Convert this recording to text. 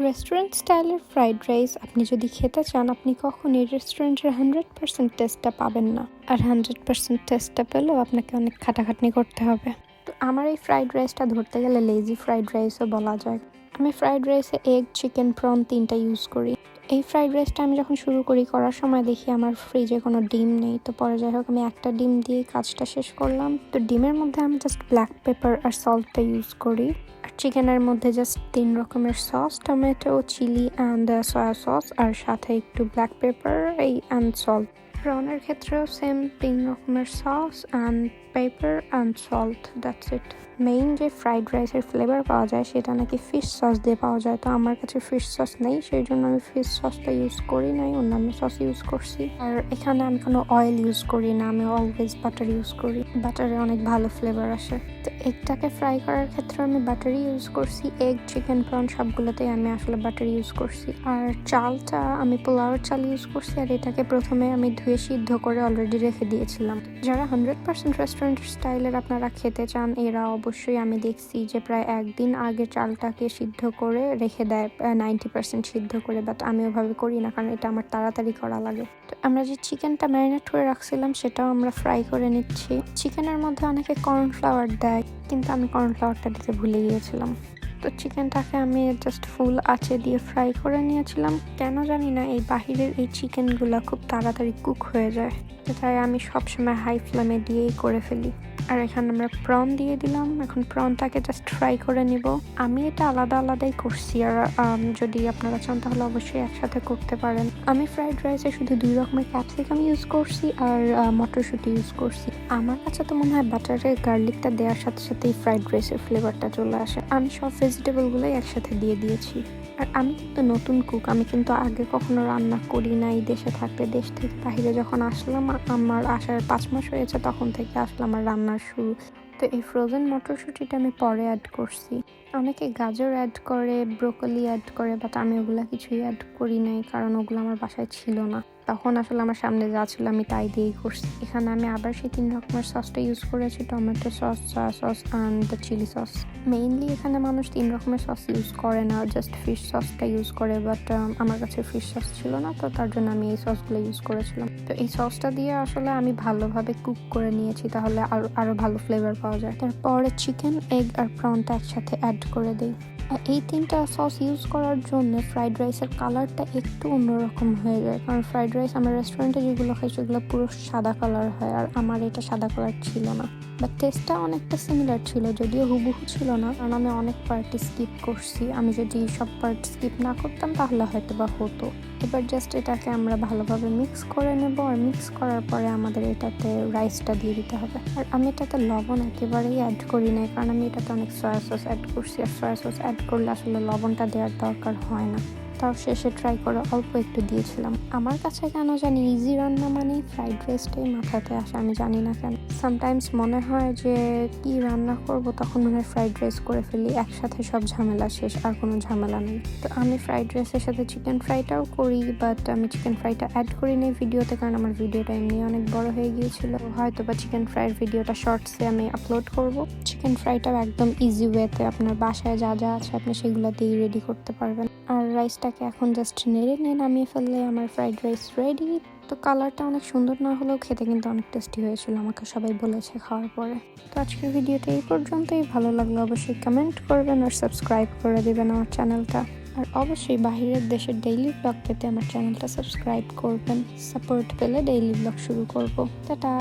Restaurant স্টাইলের fried rice আপনি যদি খেতে চান, আপনি কখনই রেস্টুরেন্টের 100% টেস্টটা পাবেন না। আর 100% টেস্টটা পেলেও আপনাকে অনেক খাটাখাটনি করতে হবে। তো আমার এই ফ্রাইড রাইসটা ধরতে গেলে লেজি ফ্রাইড রাইসও বলা যায়। আমি ফ্রাইড রাইসে এগ, চিকেন, প্রন 3টা ইউজ করি। এই ফ্রাইড রাইসটা আমি যখন শুরু করার সময় দেখি আমার ফ্রিজে কোনো ডিম নেই। তো পরে যাই হোক আমি একটা ডিম দিয়ে কাজটা শেষ করলাম। তো ডিমের মধ্যে আমি জাস্ট ব্ল্যাক পেপার আর সল্টটা ইউজ করি। আর চিকেনের মধ্যে জাস্ট 3 রকমের sauce, tomato, chilli and soya sauce, আর সাথে একটু ব্ল্যাক পেপার অ্যান্ড সল্ট। প্রনের ক্ষেত্রেও সেম 3 রকমের sauce and pepper and salt, that's it. Main যে ফ্রাইড রাইসের ফ্লেভার পাওয়া যায় সেটা নাকি ফিশ সস দিয়ে পাওয়া যায়। তো আমার কাছে ফিশ সস নেই, সেই জন্য আমি ফিশ সসটা ইউজ করি নাই, অন্যান্য সস ইউজ করছি। আর এখানে আমি কোনো অয়েল ইউজ করি না, আমি অলওয়েজ বাটার ইউজ করি। বাটারে অনেক ভালো ফ্লেভার আসে। তো এগটাকে ফ্রাই করার ক্ষেত্রে আমি বাটারই ইউজ করছি। এগ, চিকেন, প্রন সবগুলোতেই আমি আসলে বাটার ইউজ করছি। আর চালটা আমি পোলাওয়ের চাল ইউজ করছি। আর এটাকে প্রথমে আমি ধুয়ে সিদ্ধ করে অলরেডি রেখে দিয়েছিলাম। যারা 100% রেস্টুরেন্ট স্টাইলের আপনারা খেতে চান, এরা অবশ্যই আমি দেখছি যে প্রায় একদিন আগে চালটাকে সিদ্ধ করে রেখে দেয়, 90% সিদ্ধ করে। বাট আমি ওভাবে করি না, কারণ এটা আমার তাড়াতাড়ি করা লাগে। তো আমরা যে চিকেনটা ম্যারিনেট করে রাখছিলাম সেটাও আমরা ফ্রাই করে নিচ্ছি। চিকেনের মধ্যে অনেকে কর্নফ্লাওয়ার দেয়, কিন্তু আমি কর্নফ্লাওয়ারটা দিতে ভুলে গিয়েছিলাম। তো চিকেনটাকে আমি জাস্ট ফুল আঁচে দিয়ে ফ্রাই করে নিয়েছিলাম। কেন জানি না এই বাহিরের এই চিকেনগুলো খুব তাড়াতাড়ি কুক হয়ে যায়, তাই আমি সবসময় হাই ফ্লেমে দিয়েই করে ফেলি। আর এখানে আমরা প্রন দিয়ে দিলাম। এখন প্রনটাকে জাস্ট ফ্রাই করে নিব। আমি এটা আলাদা আলাদাই করছি, আর যদি আপনারা চান তাহলে অবশ্যই একসাথে করতে পারেন। আমি ফ্রাইড রাইসে শুধু 2 রকমের ক্যাপসিকাম ইউজ করছি আর মটরশুঁটি ইউজ করছি। আমার কাছে তো মনে হয় বাটারে গার্লিকটা দেওয়ার সাথে সাথেই ফ্রাইড রাইসের ফ্লেভারটা চলে আসে। আমি সব ভেজিটেবলগুলোই একসাথে দিয়ে দিয়েছি। আর আমি কিন্তু নতুন কুক, আমি কিন্তু আগে কখনো রান্না করি নাই দেশে থাকতে। দেশ থেকে বাইরে যখন আসলাম, আমার আসার 5 মাস হয়েছে, তখন থেকে আসলে আমার রান্নার শুরু। তো এই ফ্রোজেন মটরশুঁটিটা আমি পরে অ্যাড করছি। অনেকে গাজর অ্যাড করে, ব্রোকলি অ্যাড করে, বাট আমি ওগুলা কিছুই অ্যাড করি নাই, কারণ ওগুলো আমার বাসায় ছিল না। তখন আসলে আমার সামনে যা ছিল আমি তাই দিয়েই করছি। এখানে আমি আবার সেই 3 রকমের সসটা ইউজ করেছি, tomato sauce, soya sauce and chilli sauce. Mainly এখানে মানুষ 3 রকমের সস ইউজ করে না, জাস্ট ফিশ সসটা ইউজ করে। বাট আমার কাছে ফিশ সস ছিল না, তো তার জন্য আমি এই সসগুলো ইউজ করেছিলাম। তো এই সসটা দিয়ে আসলে আমি ভালোভাবে কুক করে নিয়েছি, তাহলে আরো ভালো ফ্লেভার পাওয়া যায়। তারপরে চিকেন, এগ আর প্রনটা একসাথে অ্যাড করে দিই। এই 3টা সস ইউজ করার জন্য ফ্রাইড রাইসের কালারটা একটু অন্যরকম হয়ে যায়, কারণ ফ্রাইড রাইস আমরা রেস্টুরেন্টে যেগুলো খাই সেগুলো পুরো সাদা কালার হয়, আর আমার এটা সাদা কালার ছিল না। বাট টেস্টটা অনেকটা সিমিলার ছিল, যদিও হুবহু ছিল না, কারণ আমি অনেক পার্টি স্কিপ করছি। আমি যদি সব পার্ট স্কিপ না করতাম তাহলে হয়তো বা হতো। এবার জাস্ট এটাকে আমরা ভালোভাবে মিক্স করে নেব। আর মিক্স করার পরে আমাদের এটাতে রাইসটা দিয়ে দিতে হবে। আর আমি এটাতে লবণ একেবারেই অ্যাড করি নাই, কারণ আমি এটাতে অনেক সয়া সস অ্যাড করছি। আর সয়া সস অ্যাড করলে আসলে লবণটা দেওয়ার দরকার হয় না। তাও শেষে ট্রাই করে অল্প একটু দিয়েছিলাম। আমার কাছে কেন জানি ইজি রান্না মানে ফ্রাইড রাইসটাই মাথাতে আসে, আমি জানি না কেন। সামটাইমস মনে হয় যে কি রান্না করব, তখন মনে হয় ফ্রাইড রাইস করে ফেলি, একসাথে সব ঝামেলা শেষ, আর কোনো ঝামেলা নেই। তো আমি ফ্রাইড রাইসের সাথে চিকেন ফ্রাইটাও করি, বাট আমি চিকেন ফ্রাইটা অ্যাড করি নি ভিডিওতে, কারণ আমার ভিডিওটা এমনি অনেক বড় হয়ে গিয়েছিল। হয়তো বা চিকেন ফ্রাইয়ের ভিডিওটা শর্টসে আমি আপলোড করব। চিকেন ফ্রাইটাও একদম ইজি ওয়েতে আপনার বাসায় যা যা আছে আপনি সেগুলো দিয়ে রেডি করতে পারবেন। আর রাইসটাকে এখন জাস্ট নেড়ে নামিয়ে ফেললে আমার ফ্রাইড রাইস রেডি। তো কালারটা অনেক সুন্দর না হলেও খেতে কিন্তু অনেক টেস্টি হয়েছিল, আমাকে সবাই বলেছে খাওয়ার পরে। তো আজকের ভিডিওটা এই পর্যন্তই। ভালো লাগলে অবশ্যই কমেন্ট করবেন আর সাবস্ক্রাইব করে দেবেন আমার চ্যানেলটা। আর অবশ্যই বাহিরের দেশের ডেইলি ব্লগ পেতে আমার চ্যানেলটা সাবস্ক্রাইব করবেন। সাপোর্ট পেলে ডেইলি ব্লগ শুরু করব। টাটা।